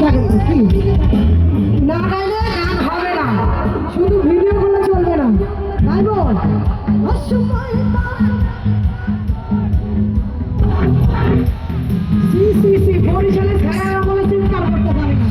থাকে কি না গাইলে গান হবে না, শুধু ভিডিও করলে চলবে না, গাইব বরিশালে ছায়া বলে চিৎকার করতে পারে না।